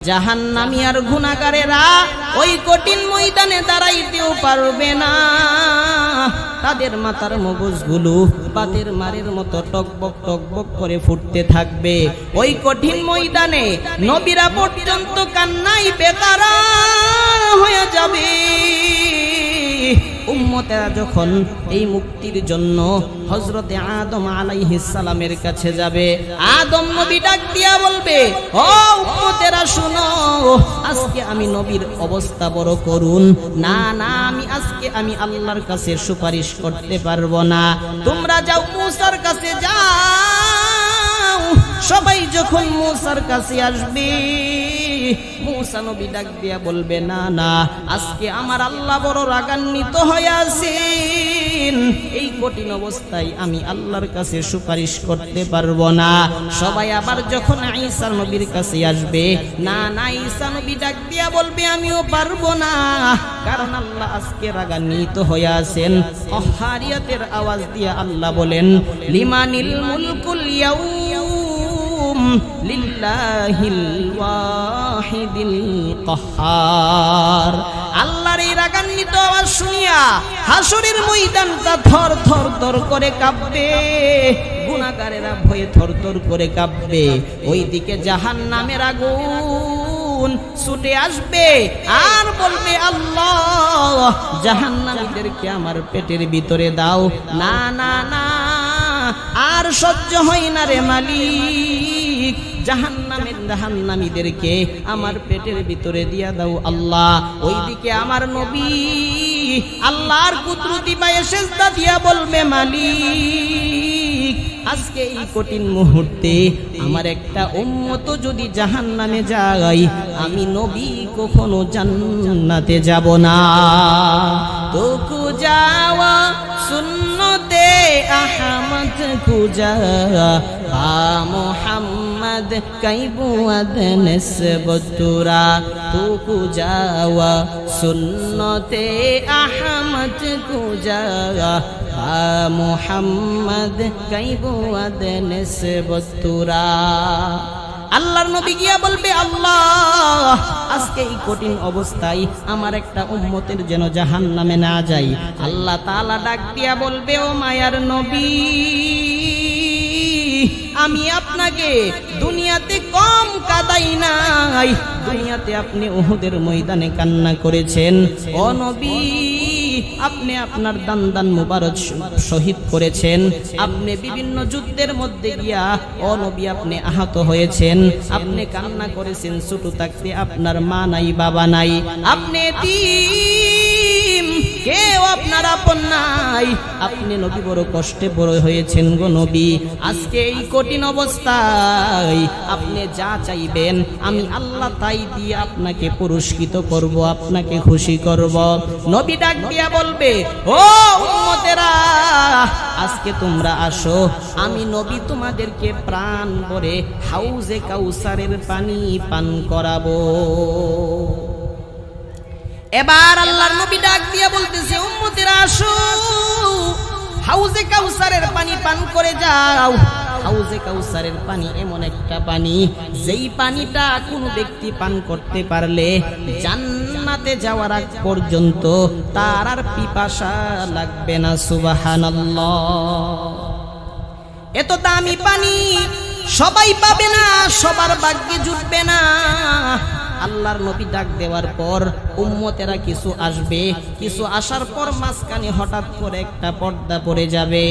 জাহান্নামী আর গুনাহগারেরা ওই কঠিন ময়দানে দাঁড়াইতেও পারবে না। তাদের মাথার মগজগুলো বাতের মারের মতো টকবক টকবক করে ফুটতে থাকবে। ওই কঠিন ময়দানে নবীরা পর্যন্ত কান্নায় বেকারার হয়ে যাবে। উম্মতেরা যখন এই মুক্তির জন্য হযরতে আদম আলাইহিস সালামের কাছে যাবে, আদম নবী ডাক দিয়া বলবে, ও উম্মতেরা শুনো, আজকে আমি নবীর অবস্থা বড় করুন। না না, আমি আল্লাহর কাছে সুপারিশ করতে পারবো না। তোমরা যাও মূসার কাছে যাও। সবাই যখন মূসার কাছে আসবে, মূসা নবী ডাক দিয়া বলবে, না না, আজকে আমার আল্লাহ বড় রাগান্বিত হয়ে আছেন। এই কঠিন অবস্থায় আমি আল্লাহর কাছে সুপারিশ করতে পারবো না। সবাই আবার যখন ঈসা নবীর কাছে আসবে, না না, ঈসা নবী ডাক দিয়া বলবে, আমিও পারবো না, কারণ আল্লাহ আজকে রাগান্বিত হয়ে আছেন। কহারিয়াতের আওয়াজ দিয়ে আল্লাহ বলেন, লিমানিল মুলকুল ইয়াউম লিল্লাহিল ওয়াহিদিল কাহ্হার। আল্লাহর এই রাগান্বিত আওয়াজ শুনিয়া হাসরের ময়দানটা থর থর থর করে কাঁপবে। গুনাহগারেরা ভয়ে থর থর করে কাঁপবে। ওইদিকে জাহান্নামের আগুন ছুটে আসবে আর বলবে, আল্লাহ, জাহান্নামীদেরকে আমার পেটের ভিতরে দাও। না না না, আর সহ্য হয় না রে মালিক, জাহান্নামীদেরকে আমার পেটের ভিতরে দিয়া দাও আল্লাহ। ওইদিকে আমার নবী আল্লাহর কুদরতি পায়ে সেজদা দিয়া বলবে, মালিক, আজকে এই কঠিন মুহূর্তে আমার একটা উম্মত যদি জাহান্নামে যায়, আমি নবী কখনো জান্নাতে যাব না। তোকু যাওয়া সুন্নতে আহমদ কুজা মোহাম্মদ কাইবুয়াদ নিসবতুরা। তোকু যাওয়া সুন্নতে আহমদ কুজা মোহাম্মদ কাইবুয়াদ নিসবতুরা। আল্লাহর নবী গিয়া বলবে, আল্লাহ, আজকে এই কঠিন অবস্থায় আমার একটা উম্মতের যেন জাহান্নামে না যায়। আল্লাহ তাআলা ডাক দিয়া বলবে, ও মায়ার নবী, আমি আপনাকে দুনিয়াতে কম কাঁদাই নাই। দুনিয়াতে আপনি উহুদের ময়দানে কান্না করেছেন। ও নবী, আপনি আপনার দান দান মুবারক শহীদ করেছেন। আপনি বিভিন্ন যুদ্ধের মধ্যে গিয়া, ও নবী, আপনি আহত হয়েছেন। আপনি কান্না করেছেন ছোট থাকতে, আপনার মা নাই, বাবা নাই, আপনি এতিম, কেউ আপনার আপন নাই। আপনি নবী বড় কষ্টে বড় হয়েছেন গো নবী। আজকে এই কঠিন অবস্থায় আপনি যা চাইবেন আমি আল্লাহ তাই দিয়ে আপনাকে পুরস্কৃত করব, আপনাকে খুশি করব। নবী ডাক দিয়া বলবে, ও উম্মতেরা, আজকে তোমরা আসো, আমি নবী তোমাদেরকে প্রাণ ভরে হাউজে কাউসারের পানি পান করাবো। এবার আল্লাহর নবী ডাক দিয়া বলতেছে, উম্মতেরা আসো, হাউজে কাউসারের পানি পান করে যাও। হাউজে কাউসারের পানি এমন একটা পানি, যেই পানিটা কোনো ব্যক্তি পান করতে পারলে জান্নাতে যাওয়ার আগ পর্যন্ত তার আর পিপাসা লাগবে না। সুবহানাল্লাহ। এত দামি পানি সবাই পাবে না, সবার ভাগ্যে জুটবে না। আল্লাহর নবী ডাক দেওয়ার পর উম্মতেরা কিছু আসবে, কিছু আসার পর মাঝখানে হঠাৎ করে একটা পর্দা পড়ে যাবে।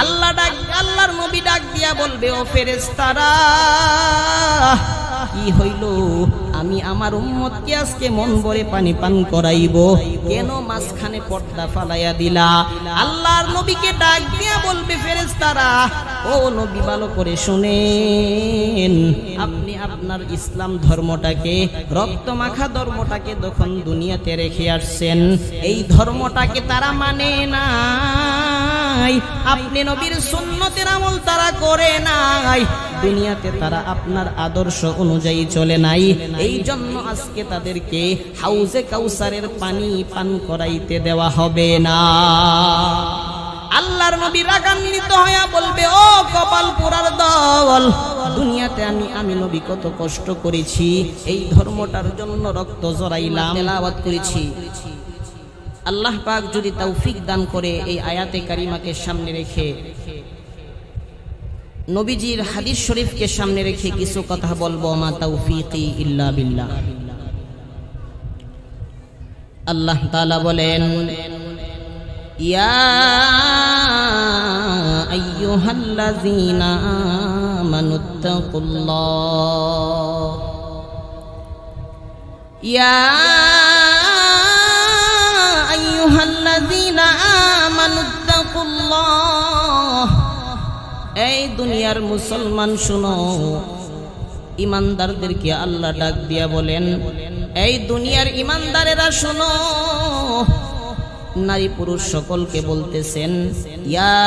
আল্লাহর নবী ডাক দিয়া বলবে, ও ফেরেশতারা, কি হইল? আমি আমার উম্মতকে আজকে মন ভরে পানি পান করাইব, কেন মাঝখানে পর্দা ফালাইয়া দিলা? আল্লাহর নবীকে ডাক দিয়া বলবে, ফেরেশতারা, ও নবী, ভালো করে শুনেন, আপনি আপনার ইসলাম ধর্মটাকে, রক্তমাখা ধর্মটাকে যখন দুনিয়াতে রেখে আসছেন, এই ধর্মটাকে তারা মানে নাই। আপনি নবীর সুন্নতের আমল তারা করে নাই। দুনিয়াতে তারা আপনার আদর্শ অনুযায়ী চলে নাই। এই জন্য আজকে তাদেরকে হাউজে কাউসারের পানি পান করাইতে দেওয়া হবে না। আল্লাহ আল্লাহর নবী রাগান্বিত হয়ে বলবে, ও কপাল পোড়ার দল, দুনিয়াতে আমি নবী কত কষ্ট করেছি, এই ধর্মটার জন্য রক্ত জড়াইলাম, তেলাওয়াত করেছি। আল্লাহ পাক যদি তৌফিক দান করে এই আয়াতে কারিমাকে সামনে রেখে, নবীজির হাদিস শরীফকে সামনে রেখে কিছু কথা বলবো। মা তৌফিকি ইল্লা বিল্লাহ। আল্লাহ তাআলা বলেন, ইয়া আইয়ুহাল্লাযীনা আমানুত্তাকুল্লাহ, ইয়া আইয়ুহাল্লাযীনা আমানুত্তাকুল্লাহ। এই দুনিয়ার মুসলমান শুনো, ইমানদারদেরকে আল্লাহ ডাক দিয়া বলেন, এই দুনিয়ার ইমানদারেরা শুনো, নারী পুরুষ সকলকে বলতেছেন, ইয়া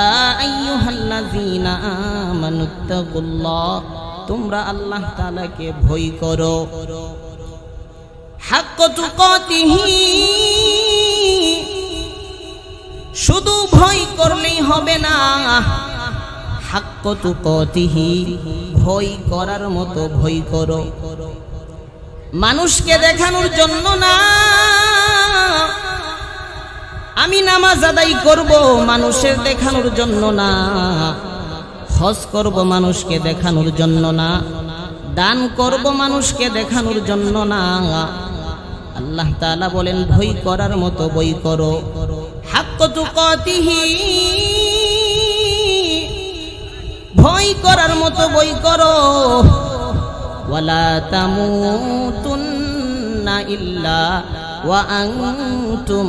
আইয়ুহাল্লাযীনা আমানুত্তাকুল্লাহ, তোমরা আল্লাহ তাআলাকে ভয় করো, হাক্কা তুকাতিহি, শুধু ভয় করলেই হবে না, হাক্কা তুকাতিহি, ভয় করার মতো ভয় করো। মানুষকে দেখানোর জন্য না, আমি নামাজ আদায় করব মানুষের দেখানোর জন্য না, হজ করব মানুষকে দেখানোর জন্য না, দান করব মানুষকে দেখানোর জন্য না। আল্লাহ তাআলা বলেন, ভয় করার মতো ভয় করো, হাক্কা তুকাতিহি, ভয় করার মতো ভয় করো। ওয়ালা তামুতুন্না ইল্লা ওয়া আনতুম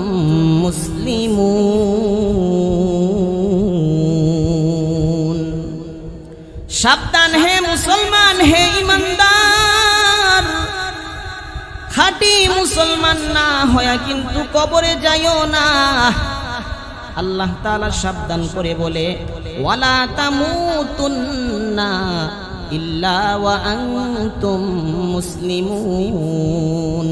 মুসলিমুন। সাবধান হে মুসলমান, হে ইমানদার, খাঁটি মুসলমান না হয়া কিন্তু কবরে যাইও না। আল্লাহ তাআলা সাবধান করে বলে, ওয়ালা তামুতুন্না ইল্লা ওয়া আনতুম মুসলিমুন।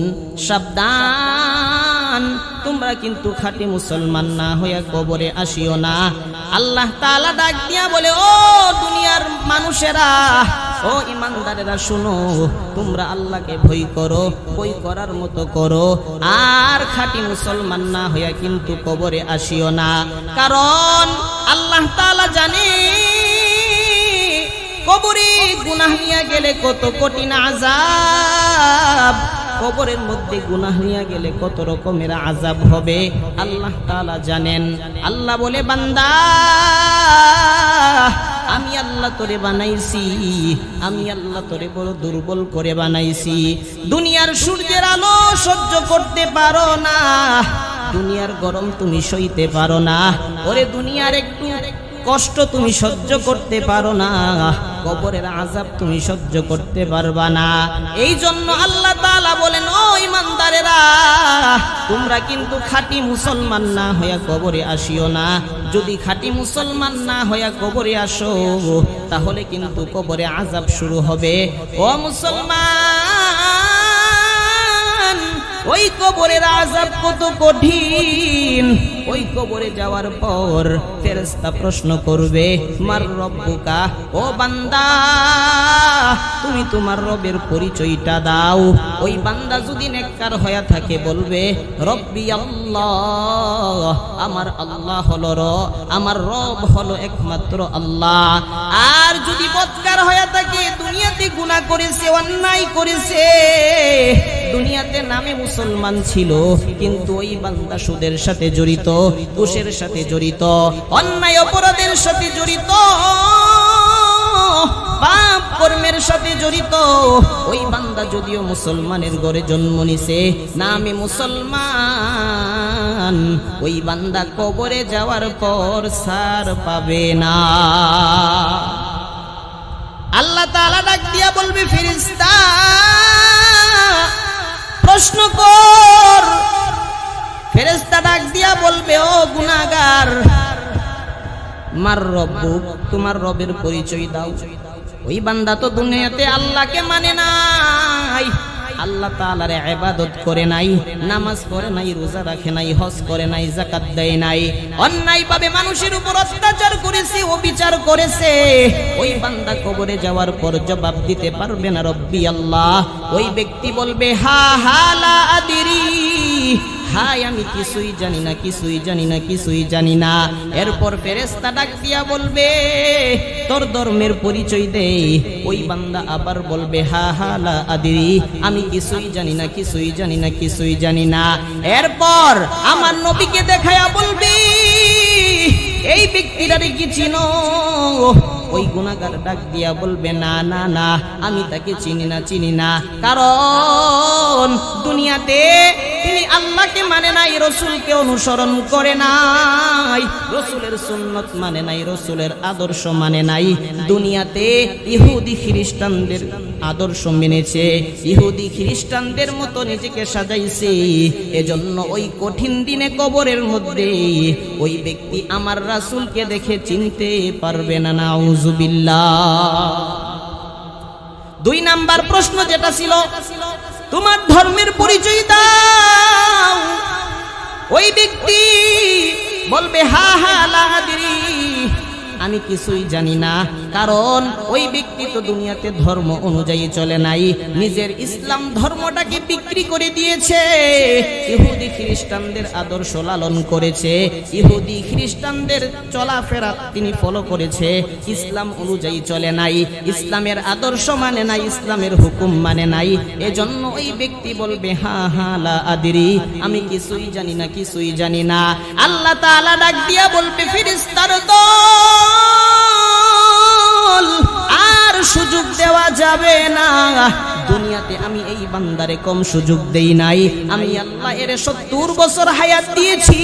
সাবধান, তোমরা কিন্তু খাঁটি মুসলমান না হইয়া কবরে আসিও না। আল্লাহ তাআলা ডাক দিয়া বলে, ও দুনিয়ার মানুষেরা, ও ইমানদারেরা শুনো, তোমরা আল্লাহকে ভয় করো, ভয় করার মতো করো, আর খাঁটি মুসলমান না হইয়া কিন্তু কবরে আসিও না। কারণ আল্লাহ তাআলা জানে কবরে গুনাহ নিয়ে গেলে কত কঠিন আযাব, কবরের মধ্যে গুনাহ নিয়ে গেলে কত রকমের আযাব হবে আল্লাহ তাআলা জানেন। আল্লাহ বলে, বান্দা, আমি আল্লাহ তোরে বানাইছি, আমি আল্লাহ তোরে বড় দুর্বল করে বানাইছি। দুনিয়ার সূর্যের আলো সহ্য করতে পারো না, দুনিয়ার গরম তুমি সইতে পারো না, ওরে দুনিয়ার একটু কষ্ট তুমি সহ্য করতে পারো না, কবরের আযাব তুমি সহ্য করতে পারবা না। এই জন্য আল্লাহ তাআলা বলেন, ও ইমানদারেরা, তোমরা কিন্তু খাঁটি মুসলমান না হইয়া কবরে আসিও না। যদি খাঁটি মুসলমান না হইয়া কবরে আসো, তাহলে কিন্তু কবরে আযাব শুরু হবে। ও মুসলমান, ওই কবরের আযাব কত কঠিন। ওই কবরে যাওয়ার পর ফেরেশতা প্রশ্ন করবে, মার রব্বুকা, ও বান্দা তুমি তোমার রবের পরিচয়টা দাও। ওই বান্দা যদি নেককার হয়ে থাকে বলবে, রব্বি আল্লাহ, আমার আল্লাহ হলো আমার রব হলো একমাত্র আল্লাহ। আর যদি বদকার হয়ে থাকে, দুনিয়াতে গুনাহ করেছে, অন্যায় করেছে, দুনিয়াতে নামে মুসলমান ছিল, কিন্তু ওই বান্দা সুদের সাথে জড়িত, ঘুষের সাথে জড়িত, অন্যায় অপরাধের সাথে জড়িত, পাপ কর্মের সাথে জড়িত, ওই বান্দা যদিও মুসলমানের ঘরে জন্ম নিছে, নামে মুসলমান, ওই বান্দা কবরে যাওয়ার পর ছাড় পাবে না। আল্লাহ তাআলা ডাক দিয়া বলবে, ফেরেশতা প্রশ্ন কর। ফেরেশতা ডাক দিয়া বলবে, ও গুনাহগার, মার রব্বুক, তোমার রবের পরিচয় দাও। ওই বান্দা তো দুনিয়াতে আল্লাহকে মানে নাই, আল্লাহ তাআলার ইবাদত করে নাই, নামাজ পড়ে নাই, রোজা রাখে নাই, হজ করে নাই, যাকাত দেয় নাই, অন্যায়ভাবে মানুষের উপর অত্যাচার করেছে, অবিচার করেছে, ওই বান্দা কবরে যাওয়ার পর জবাব দিতে পারবে না রব্বি আল্লাহ। ওই ব্যক্তি বলবে হা হা লা আদরি, হায় আমি কিছুই জানি না, কিছুই জানি না, কিছুই জানি না। এরপর ফেরেশতা ডাক দিয়া বলবে তোর ধর্মের পরিচয় দে। ওই বান্দা আবার বলবে হা হা লা আদরি, আমি কিছুই জানি না, কিছুই জানি না, কিছুই জানি না। এরপর আমার নবীকে দেখায়া বলবে এই ব্যক্তিটারে কি চিনো? ওই গুনাহগার ডাক দিয়া বলবে না না না, আমি তাকে চিনি না, চিনি না। কারণ দুনিয়াতে তিনি আল্লাহকে মানে নাই, রসুলকে অনুসরণ করে নাই, রসুলের সুন্নত মানে নাই, রসুলের আদর্শ মানে নাই। দুনিয়াতে ইহুদি খ্রিস্টানদের আদর্শ মেনেছে, ইহুদি খ্রিস্টানদের মতো নিজেকে সাজাইছে। এজন্য ওই কঠিন দিনে কবরের মধ্যে ওই ব্যক্তি আমার রাসূলকে দেখে চিনতে পারবে না। নাউযুবিল্লাহ। 2 নাম্বার প্রশ্ন যেটা ছিল তোমার ধর্মের পরিচয় দাও। ওই ব্যক্তি বলবে হা হা লা আদরি, আমি কিছুই জানি না। কারণ ওই ব্যক্তি তো দুনিয়াতে ধর্ম অনুযায়ী চলে নাই, নিজের ইসলাম ধর্মটাকে বিক্রি করে দিয়েছে, ইহুদি খ্রিস্টানদের আদর্শ লালন করেছে, ইহুদি খ্রিস্টানদের চলাফেরা তিনি ফলো করেছে, ইসলাম অনুযায়ী চলে নাই, ইসলামের আদর্শ মানে নাই, ইসলামের হুকুম মানে নাই। এজন্য ওই ব্যক্তি বলবে হা হা লা আদরি, আমি কিছুই জানি না, কিছুই জানি না। আল্লাহ তাআলা ডাক দিয়া বলবে ফেরেশতার দল, আর সুযোগ দেওয়া যাবে না। দুনিয়াতে আমি এই বান্দারে কম সুযোগ দেই নাই। আমি আল্লাহ এর 70 বছর হায়াত দিয়েছি,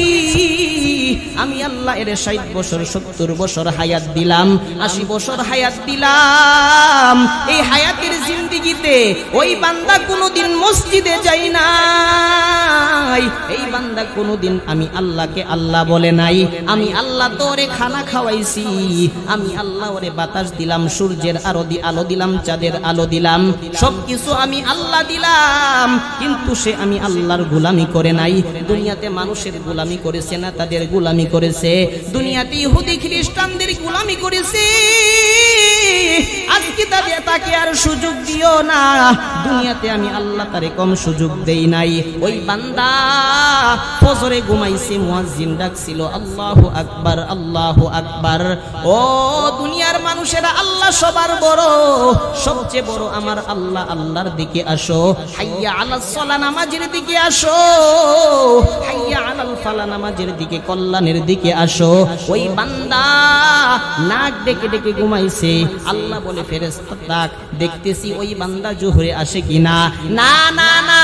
আমি আল্লাহ এর 60 বছর 70 বছর হায়াত দিলাম, 80 বছর হায়াত দিলাম। এই হায়াতের জিন্দেগিতে ওই বান্দা কোনোদিন মসজিদে যায় নাই, এই বান্দা কোনোদিন আমি আল্লাহকে আল্লাহ বলে নাই। আমি আল্লাহ তো ওরে খানা খাওয়াইছি, আমি আল্লাহ ওরে বাতাস দিলাম, সূর্যের আলো দিলাম, চাঁদের আলো দিলাম, সবকিছু আমি আল্লাহ দিলাম, কিন্তু সে আমি আল্লাহর গোলামি করে নাই। দুনিয়াতে মানুষের গোলামি করেছে না, তাদের গোলামি করেছে। দুনিয়াতে ইহুদি খ্রিস্টানদের গোলামি করেছে। আজকে তাকে আর সুযোগ দিও না। দুনিয়াতে আমি আল্লাহ তারে কম সুযোগ দেই নাই। ওই বান্দা ফজরে ঘুমাইছে, মুয়াজ্জিন ডাকছিল আল্লাহু আকবার, আল্লাহু আকবার। ও দুনিয়ার মানুষেরা, আল্লাহ সবার বড়, সবচেয়ে বড় আমার আল্লাহ। আল্লাহর দিকে আসো, হাইয়া আলাস সালাহ, নামাজের দিকে আসো, হাইয়া আলাল ফালাহ, নামাজের দিকে, কল্যাণের দিকে আসো। ওই বান্দা নাক ডেকে ডেকে ঘুমাইছে। আল্লাহ বলে ফেরেশতা ডাক, দেখতেছি ওই বান্দা জোহরে আসে কিনা। না না না,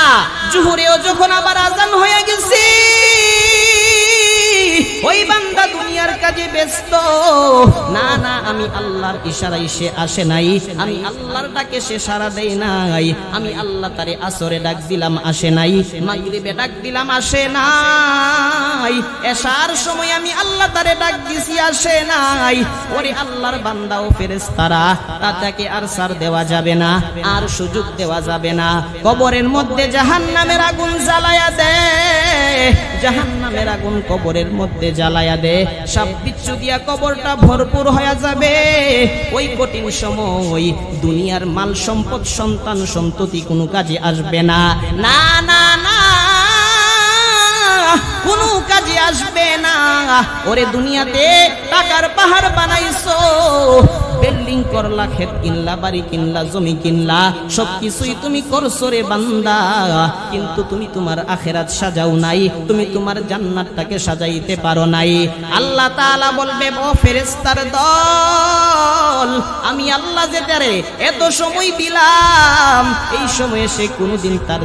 জোহরেও যখন আবার আজান হয়ে গেছে, ওই বান্দা দুনিয়ার কাজে ব্যস্ত। না না, আমি আল্লাহর ইশারায় সে আসে নাই, আমি আল্লাহর ডাকে সে সাড়া দেয় নাই। আমি আল্লাহ তারে আসরে ডাক দিলাম, আসে নাই, মাগরিবে ডাক দিলাম, আসে নাই, এশার সময় আমি আল্লাহ তারে ডাক দিছি, আসে নাই। ওরে আল্লাহর বান্দা ও ফেরেশতারা, তাকে আর ছাড় দেওয়া যাবে না, আর সুযোগ দেওয়া যাবে না। কবরের মধ্যে জাহান্নামের আগুন জ্বালায়া দে, জাহান্নামের আগুন কবরের মধ্যে জ্বালায়া দে, সাপ বিচ্ছু দিয়া কবরটা ভরপুর হয়ে যাবে। ওই কঠিন সময় দুনিয়ার মাল সম্পদ, সন্তান সন্ততি কোনো কাজে আসবে না। না না না, কোনো কাজে আসবে না। ওরে দুনিয়াতে টাকার পাহাড় বানাইছো, বিল্ডিং করলা, ক্ষেত কিনলা, বাড়ি কিনলা, জমি কিনলা, সবকিছুই তুমি করছো রে বান্দা, কিন্তু তুমি তোমার আখিরাত সাজাও নাই, তুমি তোমার জান্নাতটাকে সাজাইতে পারো নাই। আল্লাহ তাআলা বলবে ও ফেরেশতার দল, আমি আল্লাহ যেটারে এত সময় দিলাম, এই সময়ে সে কোনোদিন তার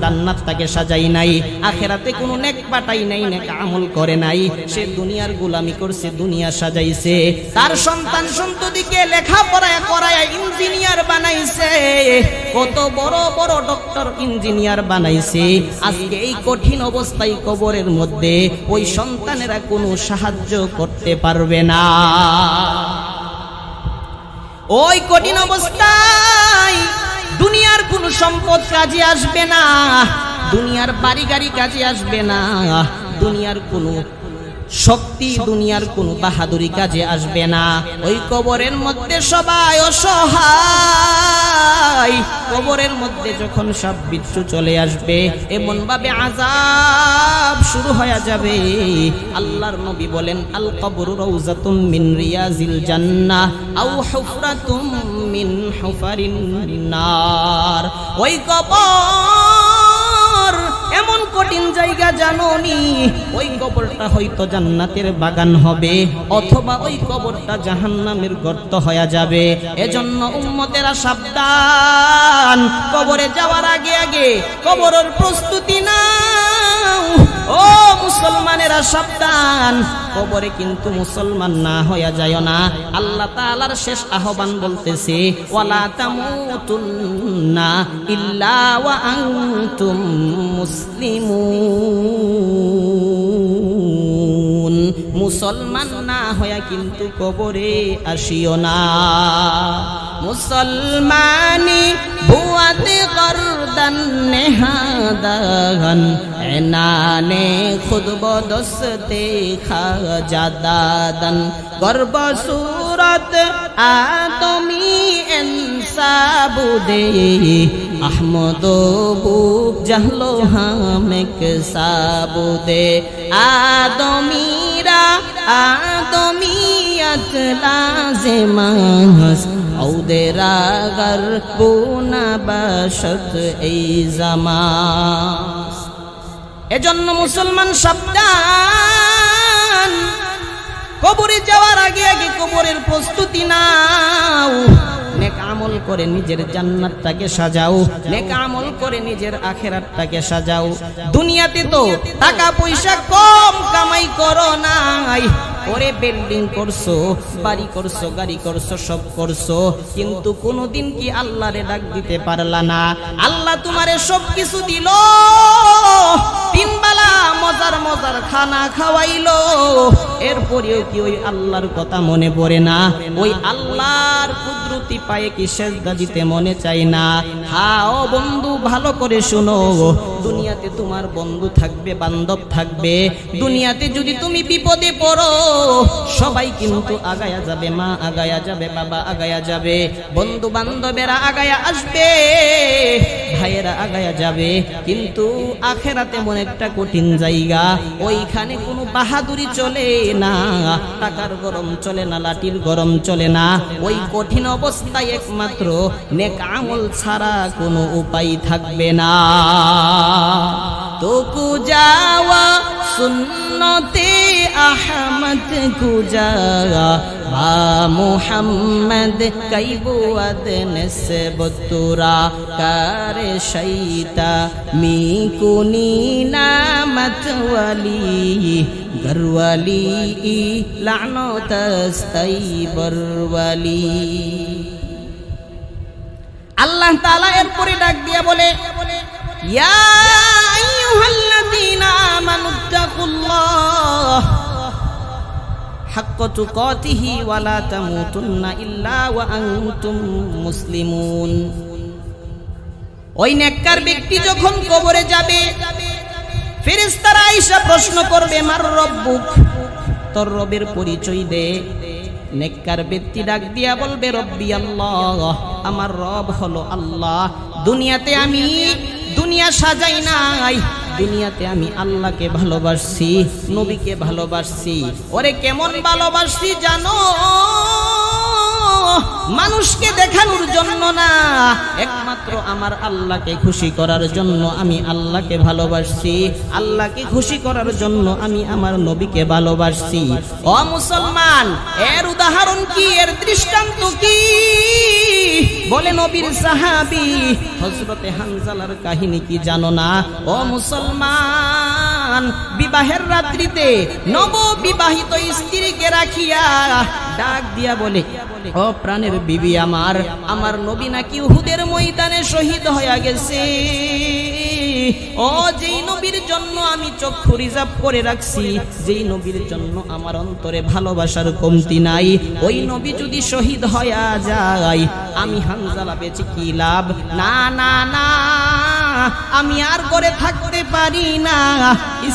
জান্নাতটাকে সাজাই নাই, আখিরাতে কোনো নেক পাঠাই নাই, নেক আমল করে নাই। সে দুনিয়ার গোলামি করছে, দুনিয়া সাজাইছে, তার সন্তান সন্ততিকে লেখাপড়া করায় ইঞ্জিনিয়ার বানাইছে, কত বড় বড় ডক্টর ইঞ্জিনিয়ার বানাইছে। আজকে এই কঠিন অবস্থায় কবরের মধ্যে ওই সন্তানেরা কোনো সাহায্য করতে পারবে না। ওই কঠিন অবস্থায় দুনিয়ার কোনো সম্পদ কাজে আসবে না, দুনিয়ার বাড়ি গাড়ি কাজে আসবে না, দুনিয়ার কোনো শক্তি, দুনিয়ার কোনো বাহাদুরি কাজে আসবে না। ওই কবরের মধ্যে সবাই অসহায়। কবরের মধ্যে যখন সব বিচ্ছু চলে আসবে, এমন ভাবে আযাব শুরু হয়ে যাবে। আল্লাহর নবী বলেন, আল কবরু রাউযাতুম মিন রিয়াজিল জান্নাহ আও হুফরাতুম মিন হুফারিন নার। ওই কবর এমন কঠিন জায়গা জানোনি, ওই কবরটা হয়তো জান্নাতের বাগান হবে, অথবা ওই কবরটা জাহান্নামের গর্ত হয়ে যাবে। এজন্য উম্মতেরা সাবধান, কবরে যাওয়ার আগে আগে কবরের প্রস্তুতি নাও। ও মুসলমানেরা সাবধান, কবরে কিন্তু মুসলমান না হয়ে যায় না। আল্লাহ তাআলার শেষ আহ্বান বলতেছে, ওয়ালা তামুতুন্না ইল্লা ওয়া আনতুম মুসলিমুন। মুসলমান না হয়ে কিন্তু কবরে আসিও না। মুসলমানি বুয়াতে গর্দান নেহাদান এনানে খুদ বদস্তে খাজাদান গর্ব সুরত আদমি ইনসাবুদে আহমদবু জাহলো হামেক সাবুদে আদমিরা আদমিয়ত লাজিমাস ঔদেরা গরবুনা বাশত এই জামাস। এজন্য মুসলমান সাবধান, কবরে যাওয়ার আগে আগে কবরের প্রস্তুতি নাও। নেক আমল করে নিজের জান্নাতটাকে সাজাও, নেক আমল করে নিজের আখিরাতটাকে সাজাও। দুনিয়াতে তো টাকা পয়সা কম কামাই করো নাই, ওরে বিল্ডিং করছো, বাড়ি করছো, গাড়ি করছো, সব করছো, কিন্তু কোনোদিন কি আল্লাহরে ডাক দিতে পারলা না? আল্লাহ তোমারে সব কিছু দিল, তিন বেলা মজার মজার খানা খাওয়াইলো, এরপরেও কি ওই আল্লাহর কথা মনে পড়ে না? ওই আল্লাহর কুদরতি পায়ে কি সেজদা দিতে মনে চাই না? হ্যাঁ ও বন্ধু, ভালো করে শুনো, দুনিয়াতে তোমার বন্ধু থাকবে, বান্ধব থাকবে। দুনিয়াতে যদি তুমি বিপদে পড়ো, সবাই কিন্তু আগায়া যাবে, মা আগায়া যাবে, বাবা আগায়া যাবে, বন্ধু বান্ধবেরা আগায়া আসবে, ভাইয়েরা আগায়া যাবে। কিন্তু আখেরাতে এমন একটা কঠিন জায়গা, ওইখানে কোনো বাহাদুরি চলে না, টাকার গরম চলে না, লাঠির গরম চলে না। ওই কঠিন অবস্থায় একমাত্র নেক আমল ছাড়া কোনো উপায় থাকবে না। তো কুজাওয়া সুন্নতে আহমদ কুজাওয়া বা মুহাম্মদ কাইবুয়াদ নসবতুরা কারে শৈতা মিকুনি নামত ওয়ালি গরওয়ালি লানতাস্তাইবরওয়ালি। আল্লাহ তাআলা এরপরে ডাক দিয়ে বলে, ইয়া আইয়ুহাল্লাযীনা আমানুত্তাকুল্লাহ হাক্কা তুকাতিহি ওয়া লা তামুতুন্না ইল্লা ওয়া আনতুম মুসলিমুন। ওই নেককার ব্যক্তি যখন কবরে যাবে, ফেরেশতারা আয়েশা প্রশ্ন করবে, মার রব্বুক, তোর রবের পরিচয় দে। নেককার ব্যক্তি ডাক দিয়া বলবে, রব্বি আল্লাহ, আমার রব হলো আল্লাহ। দুনিয়াতে আমি দুনিয়া সাজাই নাই, দুনিয়াতে আমি আল্লাহকে ভালোবাসছি, নবীকে ভালোবাসছি। ওরে কেমন ভালোবাসছি জানো? মানুষকে দেখানোর জন্য না, একমাত্র আমার আল্লাহকে খুশি করার জন্য আমি আল্লাহকে ভালোবাসছি। আল্লাহকে খুশি করার জন্য আমি আমার নবীকে ভালোবাসছি। ও মুসলমান, এর উদাহরণ কি? এর দৃষ্টান্ত কি? বলে নবীর সাহাবী হযরতে হানজালার কাহিনী কি জানো না? ও মুসলমান, বিবাহের রাত্রিতে নববিবাহিত স্ত্রীকে রাখিয়া ডাক দিয়া বলে, ও প্রাণের বিবি আমার, আমার নবী নাকি উহুদের ময়দানে শহীদ হয়ে গেছে। ও যেই নবীর জন্য আমি চক্ষু রিজার্ভ করে রাখছি, যেই নবীর জন্য আমার অন্তরে ভালোবাসার কমতি নাই, ওই নবী যদি শহীদ হয়ে যায়, আমি হানজালা বেঁচে কি লাভ? না না না, আমি আর করে থাকতে পারি না।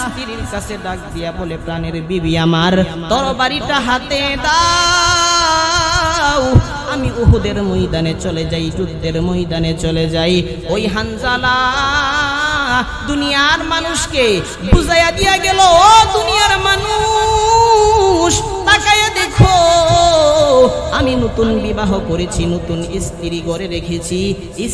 স্ত্রীর কাছে ডাক দিয়া বলে, প্রাণের বিবি আমার, তরবারিটা হাতে দাও, আমি উহুদের ময়দানে চলে যাই, যুদ্ধের ময়দানে চলে যাই। ওই হানজালা দুনিয়ার মানুষকে বুঝাইয়া দিয়া গেল, ও দুনিয়ার মানুষ, তাকায়া দেখো, আমি নতুন বিবাহ করেছি, নতুন স্ত্রী ঘরে রেখেছি।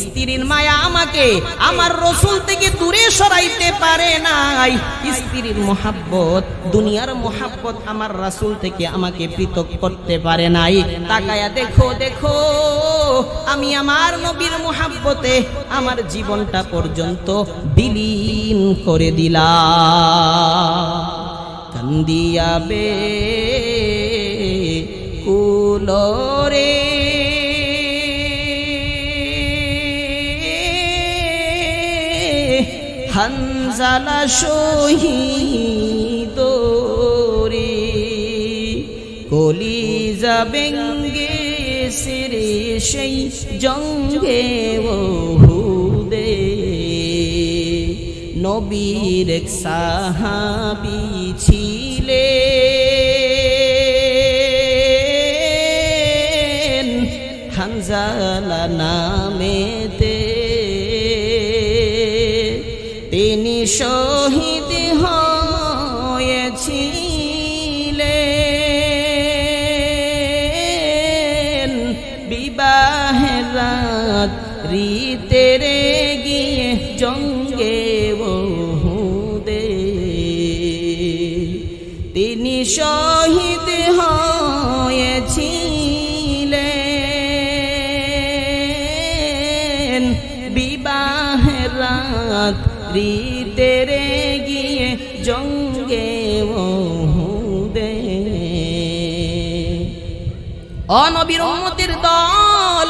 স্ত্রীর মায়া আমাকে আমার রাসূল থেকে দূরে সরাইতে পারে নাই। স্ত্রীর মোহাব্বত, দুনিয়ার মোহাব্বত আমার রাসূল থেকে আমাকে পৃথক করতে পারে নাই। তাকায়া দেখো, দেখো, আমি আমার নবীর মোহাব্বতে আমার জীবনটা পর্যন্ত বিলীন করে দিলাম। কান্দিয়াবে কুলরে হানজালা শহীদ রে, কলিজা বেঙ্গে সিরে সেই জঙ্গে ওহুদে। নবীর এক সাহাবী ছিলেন হানজালা নামেতে, তিনি শহীদ হয়েছিলেন বিবাহের রাত রিতেরে গিয়ে জঙ্গে ওহুদে। তিনি শহীদ হয়েছিলেন বিবাহের রাত রিতেরে গিয়ে জঙ্গে ওহুদে। ও নবীর উম্মতের দল,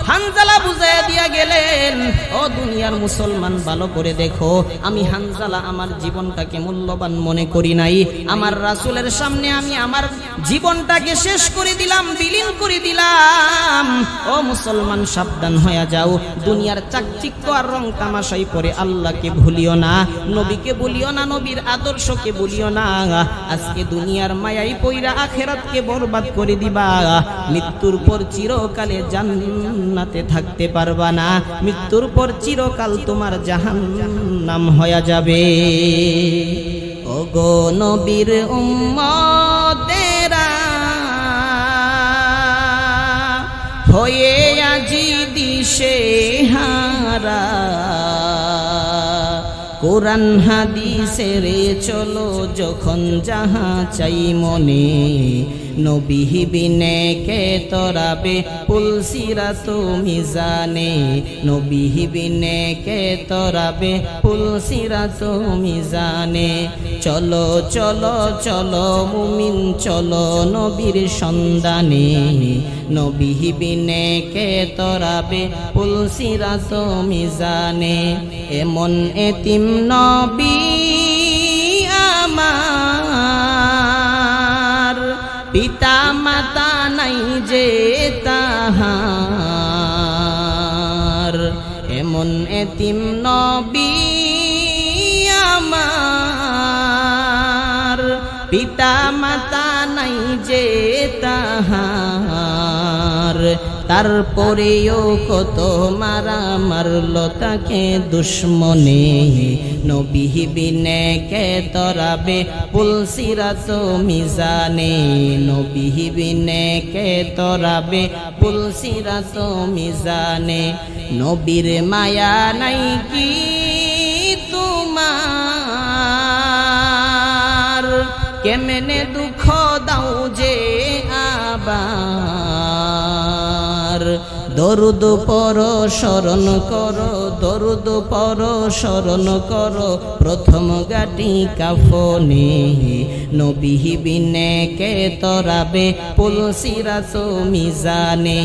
হানজালা বুঝাইয়া দিয়া গেলেন, ও দুনিয়ার মুসলমান, ভালো করে দেখো, আমি হানজালা আমার জীবনটাকে মূল্যবান মনে করি নাই। আমার রাসূলের সামনে আমি আমার জীবনটাকে শেষ করে দিলাম, বিলীন করে দিলাম। ও মুসলমান, সাবধান হয়ে যাও। দুনিয়ার চাকচিক্য আর রং তামাশাই পরে আল্লাহকে ভুলিও না, নবীকে ভুলিও না, নবীর আদর্শকে ভুলিও না। আজকে দুনিয়ার মায়াই পইরা আখিরাতকে বরবাদ করে দিবা। মৃত্যুর পর চিরকালে জান্নাতে থাকতে পারবা না, মৃত্যুর পর চিরকাল তোমার জাহান্নাম হয়ে যাবে। ওগো নবীর উম্মতেরা, হয়ে আজি দিশে হারা, কোরআন হাদিসের চলো যখন যাহা চাই মনে, নবী বিনে কে তরাবে পুলসিরাত মিজানে, নবী বিনে কে তরাবে পুলসিরাত মিজানে। চলো চলো চলো মুমিন চলো নবীর সন্ধানে, নবী বিনে কে তরাবে পুলসিরাত মিজানে। এমন এতিম নবী আমার, পিতা মাতা নাই যে তাহার, এমন এতিম নবী আমার, পিতা মাতা নাই যে তাহার। তারপরেও কত মারা মারলো তাকে দুশ্মনে, নবী বিনে কে তরাবে পুলসিরাত মিজানে, নবী বিনে কে তরাবে পুলসিরাত মিজানে। নবীর মায়া নাই কি তোমার, কেমনে দুঃখ দাও যে আবার। দরুদ পর স্মরণ করো, দরুদ পর স্মরণ করো, প্রথম গাটি কাফনে, নবী বিনে কে তরাবে পুলসিরাত মিজানে,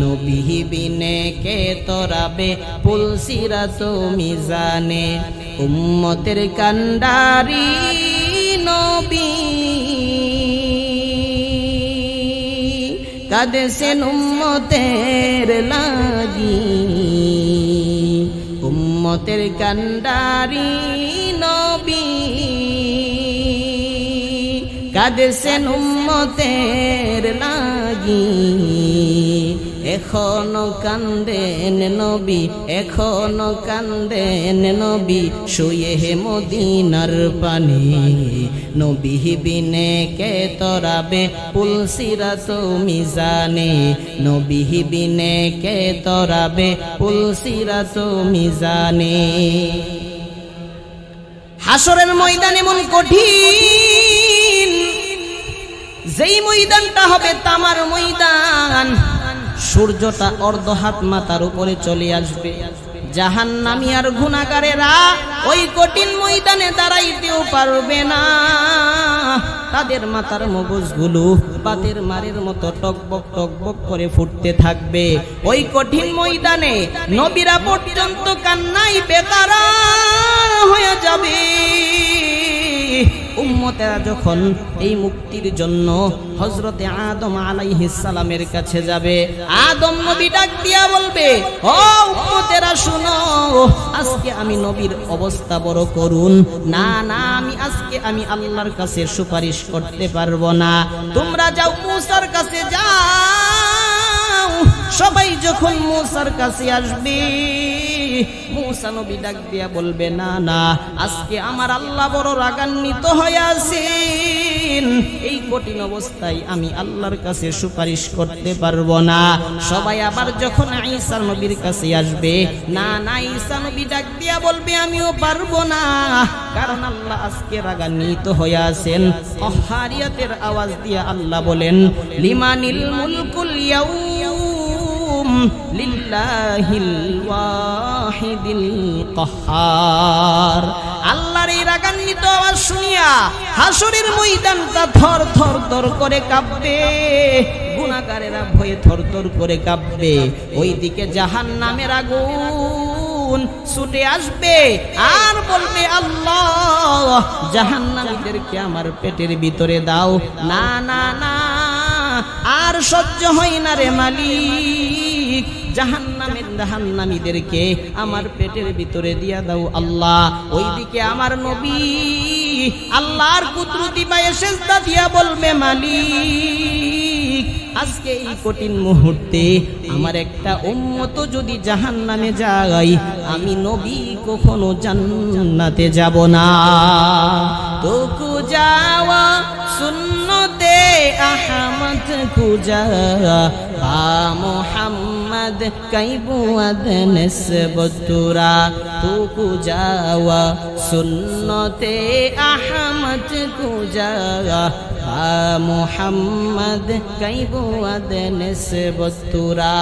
নবী বিনে কে তরাবে পুলসিরাত মিজানে। উম্মতের কান্ডারি নবী কাঁদেছেন উম্মতের লাগি, উম্মতের কান্ডারি নবী, কাঁদেছেন উম্মতের লাগি, এখনো কান্দেন নবী, এখনো কান্দেন নবী, শুয়ে মদিনার পানি, নবী বিনে কে তরাবে পুলসিরাত মিজানে, নবী বিনে কে তরাবে পুলসিরাত মিজানে। হাসরের ময়দান এমন কঠিন, যেই ময়দানটা হবে তামার ময়দান, সূর্যটা অর্ধ হাত মাথার উপরে চলে আসবে। জাহান্নামী আর গুনাহগারেরা ওই কঠিন ময়দানে দাঁড়াইতেও পারবে না, তাদের মাথার মগজগুলো বাতের মারের মতো টকবক টকবক করে ফুটতে থাকবে। ওই কঠিন ময়দানে নবীরা পর্যন্ত কান্নায় বেকারার হয়ে যাবে। উম্মতেরা যখন এই মুক্তির জন্য হযরতে আদম আলাইহিস সালামের কাছে যাবে, আদম নবী ডাক দিয়া বলবে, ও উম্মতেরা শুনো, আজকে আমি নবীর অবস্থা বড় করুন, না না আমি আল্লাহর কাছে সুপারিশ করতে পারবো না, তোমরা যাও মূসার কাছে যাও। সবাই যখন মূসার কাছে আসবে, মূসা নবী ডাক দিয়া বলবে, না না, আজকে আমার আল্লাহ বড় রাগান্বিত হয়ে আছেন, এই কঠিন অবস্থায় আমি আল্লাহর কাছে সুপারিশ করতে পারবো না। সবাই আবার যখন ঈসা নবীর কাছে আসবে, না না, ঈসা নবী ডাক দিয়া বলবে, আমিও পারবো না, কারণ আল্লাহ আজকে রাগান্বিত হয়ে আছেন। কহারিয়াতের আওয়াজ দিয়া আল্লাহ বলেন, লিমানিল মুলকুল ইয়াউম লিল্লাহিল ওয়াহিদিল কাহ্হার। আল্লাহর এই রাগান্বিত আওয়াজ শুনিয়া হাসরের ময়দানটা থর থর থর করে কাঁপবে, গুনাহগারেরা ভয়ে থর থর করে কাঁপবে। ওইদিকে জাহান্নামের আগুন ছুটে আসবে আর বলবে, আল্লাহ জাহান্নামীদেরকে আমার পেটের ভিতরে দাও, না না না, আর সহ্য হয় না রে মালিক, জাহান্নামীদেরকে আমার পেটের ভিতরে দিয়া দাও আল্লাহ। ওইদিকে আমার নবী আল্লাহর কুদরতি পায়ে সেজদা দিয়া বলবে, মালিক আজকে এই কঠিন মুহূর্তে আমার একটা উম্মত যদি জাহান্নামে যায়, আমি নবী কখনো জান্নাতে যাব না। তোকু যাওয়া সুন্নতে আহমদ কুজা বা মোহাম্মদ কাইবুয়াদ নিসবতুরা, তোকু যাওয়া সুন্নতে আহমদ কুজা বা মোহাম্মদ কাইবুয়াদ নিসবতুরা।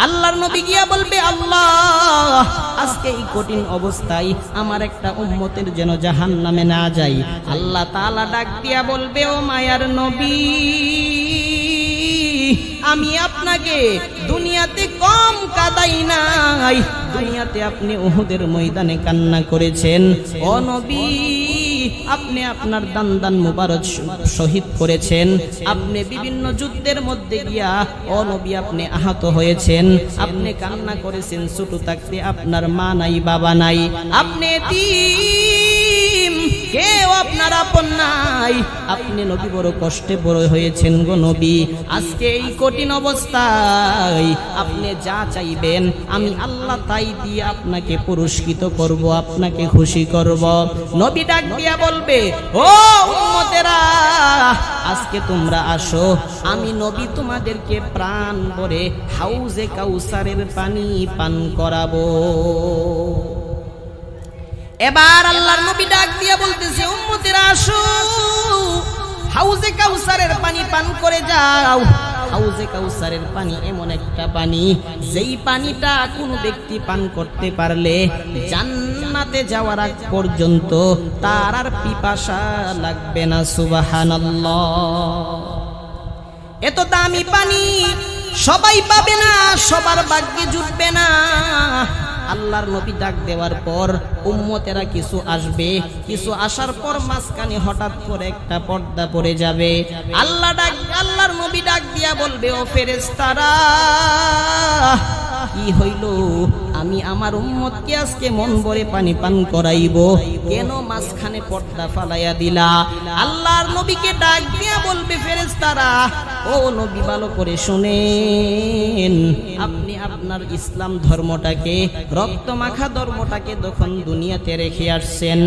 আল্লাহর নবী গিয়া বলবে, আল্লাহ আজকে এই কঠিন অবস্থায় আমার একটা উম্মতের যেন জাহান্নামে না যায়। আল্লাহ তাআলা ডাক দিয়া বলবে, ও মায়ার নবী, আমি আপনাকে দুনিয়াতে কম কাঁদাই নাই, দুনিয়াতে আপনি উহুদের ময়দানে কান্না করেছেন, ও নবী আপনি আপনার দান দান মুবারক শহীদ করেছেন, আপনি বিভিন্ন যুদ্ধের মধ্যে গিয়া ও নবী আপনি আহত হয়েছেন, আপনি কান্না করেছেন, ছোট থাকতে আপনার মা নাই বাবা নাই, আপনি এতিম, কেউ আপনার আপন নাই, আপনি নবী বড় কষ্টে বড় হয়েছেন গো নবী। আজকে এই কঠিন অবস্থায় আপনি যা চাইবেন আমি আল্লাহ তাই দিয়ে আপনাকে পুরস্কৃত করব, আপনাকে খুশি করব। নবী ডাক দিয়া বলবে, ও উম্মতেরা আজকে তোমরা আসো, আমি নবী তোমাদেরকে প্রাণ ভরে হাউজে কাউসারের পানি পান করাবো। এবার আল্লাহর নবী ডাক দিয়া বলতেছে, উম্মতেরা আসো, হাউজে কাউসারের পানি পান করে যাও। হাউজে কাউসারের পানি এমন একটা পানি, যেই পানিটা কোনো ব্যক্তি পান করতে পারলে জান্নাতে যাওয়ার আগ পর্যন্ত তার আর পিপাসা লাগবে না। সুবহানাল্লাহ। এত দামি পানি সবাই পাবে না, সবার ভাগ্যে জুটবে না। আল্লাহর নবী ডাক দেওয়ার পর উম্মতেরা কিছু আসবে, কিছু আসার পর মাঝখানে হঠাৎ করে একটা পর্দা পড়ে যাবে। আল্লাহর নবী ডাক দিয়া বলবে, ও ফেরেশতারা, কি হইল? আমি আমার উম্মতকে আজকে মন ভরে পানি পান করাইব, কেন মাঝখানে পর্দা ফালাইয়া দিলা? আল্লাহর নবীকে ডাক দিয়া বলবে, ফেরেশতারা, ও নবী ভালো করে শুনেন, আপনি আপনার ইসলাম ধর্মটাকে, রক্তমাখা ধর্মটাকে যখন দুনিয়াতে রেখে আসছেন,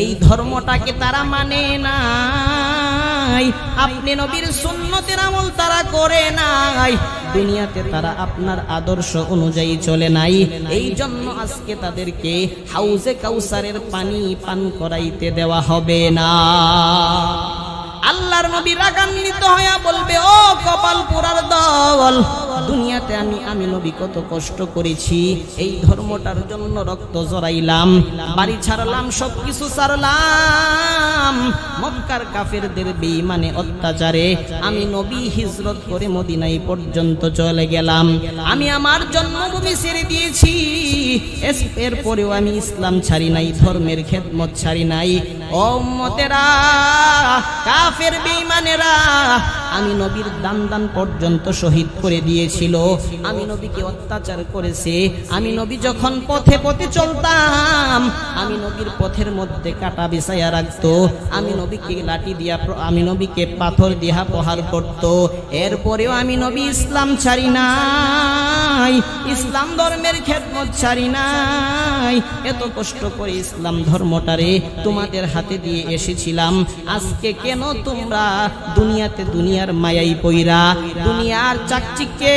এই ধর্মটাকে তারা মানে নাই। আপনি নবীর সুন্নতের আমল তারা করে নাই, দুনিয়াতে তারা আপনার আদর্শ অনুযায়ী চলে নাই। এই জন্য আজকে তাদেরকে হাউজে কাউসারের পানি পান করাইতে দেওয়া হবে না। আল্লাহর নবী রাগান্বিত হয়ে বলবে, ও কপাল পোড়ার দল, দুনিয়াতে আমি নবী কত কষ্ট করেছি, এই ধর্মটার জন্য রক্ত জড়াইলাম, বাড়ি ছাড়লাম, সবকিছু ছাড়লাম, মক্কার কাফেরদের বেঈমানে অত্যাচারে আমি নবী হিজরত করে মদিনায় পর্যন্ত চলে গেলাম, আমি আমার জন্মভূমি ছেড়ে দিয়েছি, এরপরেও আমি ইসলাম ছাড়ি নাই, ধর্মের খেদমত ছাড়ি নাই। ও উম্মতেরা, কাফের বেঈমানেরা আমি নবীর দান পর্যন্ত শহীদ করে দিয়েছিল, আমি নবীকে অত্যাচার করেছে, আমি নবী যখন পথে পথে চলতাম, আমি নবীর পথের মধ্যে কাটা বিছাইয়া রাখতো, আমি নবীকে লাঠি দিয়া, আমি নবীকে পাথর দিয়া প্রহার করত, এরপরেও আমি নবী ইসলাম ছাড়ি নাই, ইসলাম ধর্মের খেদমত ছাড়ি নাই, এত কষ্ট করে ইসলাম ধর্মটারে তোমাদের হাতে দিয়ে এসেছিলাম, আজকে কেন তোমরা দুনিয়ার মায়াই পইরা, দুনিয়ার চাকচিক্যে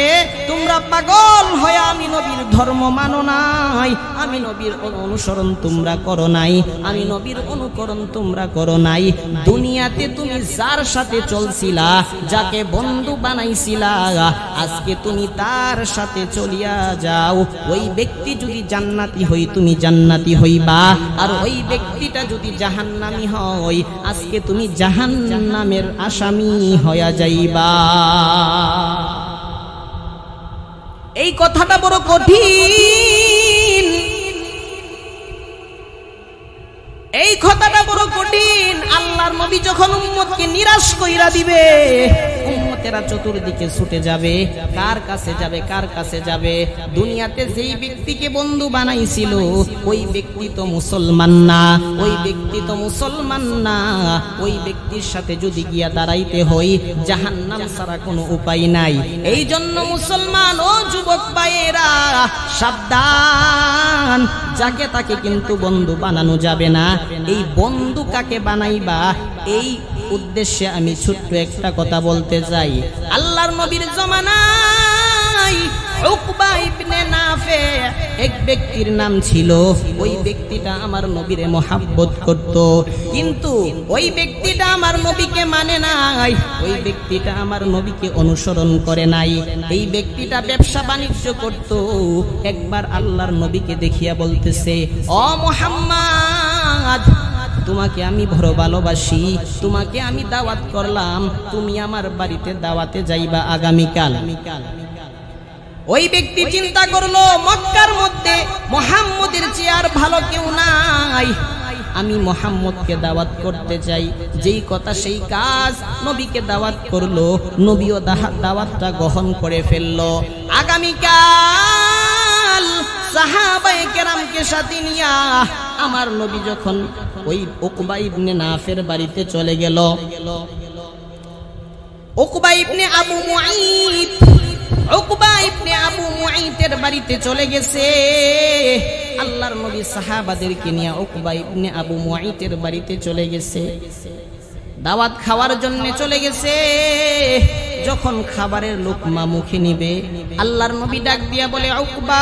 তোমরা পাগল হয়ে আমি নবীর ধর্ম মানো নাই, আমি নবীর অনুসরণ তোমরা করো নাই, আমি নবীর অনুকরণ তোমরা করো নাই। দুনিয়াতে তুমি যার সাথে চলছিলা, যাকে বন্ধু বানাইছিলা, আজকে তুমি তার সাথে চলিয়া যাও, ওই ব্যক্তি যদি জান্নাতি হই তুমি জান্নাতি হইবা, আর ওই ব্যক্তিটা যদি জাহান্নামী হয় আজকে তুমি জাহান্নামের আসামি হইয়া যাইবা। এই কথাটা বড় কঠিন, এই কথাটা বড় কঠিন। আল্লাহর নবী যখন উম্মতকে নিরাশ কইরা দিবে, উম্মতেরা চতুর্দিকে ছুটে যাবে, কার কাছে যাবে, কার কাছে যাবে? দুনিয়াতে যেই ব্যক্তিকে বন্ধু বানাইছিল ওই ব্যক্তি তো মুসলমান না, ওই ব্যক্তি তো মুসলমান না, ওই ব্যক্তির সাথে যদি গিয়া দাঁড়াইতে হই জাহান্নাম ছাড়া কোনো উপায় নাই। এই জন্য মুসলমান ও যুবক ভাইয়েরা সাবধান, যাকে তাকে কিন্তু বন্ধু বানানো যাবে না। এই বন্ধু কাকে বানাইবা, এই উদ্দেশ্যে আমি ছোট্ট একটা কথা বলতে চাই। আল্লাহর নবীর জামানায় উকবা ইবনে নাফে এক ব্যক্তির নাম ছিল, ওই ব্যক্তিটা আমার নবীরে মহাব্বত করত, কিন্তু ওই ব্যক্তিটা আমার নবীকে মানে নাই, ওই ব্যক্তিটা আমার নবীকে অনুসরণ করে নাই। এই ব্যক্তিটা ব্যবসা বাণিজ্য করত, একবার আল্লাহর নবীকে দেখিয়া বলতেছে, ও মুহাম্মদ, তোমাকে আমি বড় ভালোবাসি, তোমাকে আমি দাওয়াত করলাম, তুমি আমার বাড়িতে দাওয়াতে যাইবা আগামীকাল। ওই ব্যক্তি চিন্তা করলো, মক্কার মধ্যে মুহাম্মদের চেয়ে আর ভালো কেউ নাই, আমি মুহাম্মদকে দাওয়াত করতে চাই। যেই কথা সেই কাজ, নবীকে দাওয়াত করলো, নবীও দাওয়াতটা গ্রহণ করে ফেললো। আগামীকাল সাহাবায়ে কেরামকে সাথে নিয়া আমার নবী যখন ওই উকবা ইবনে নাফের বাড়িতে চলে গেল, উকবা ইবনে আবু মুঈত, উকবা ইবনে আবু মুঈতের বাড়িতে চলে গেছে। আল্লাহর নবী সাহাবাদেরকে নিয়ে উকবা ইবনে আবু মুঈতের বাড়িতে চলে গেছে, দাওয়াত খাওয়ার জন্য চলে গেছে। যখন খাবারের লোকমা মুখে নিবে, আল্লাহর নবী ডাক দিয়া বলে, উকবা,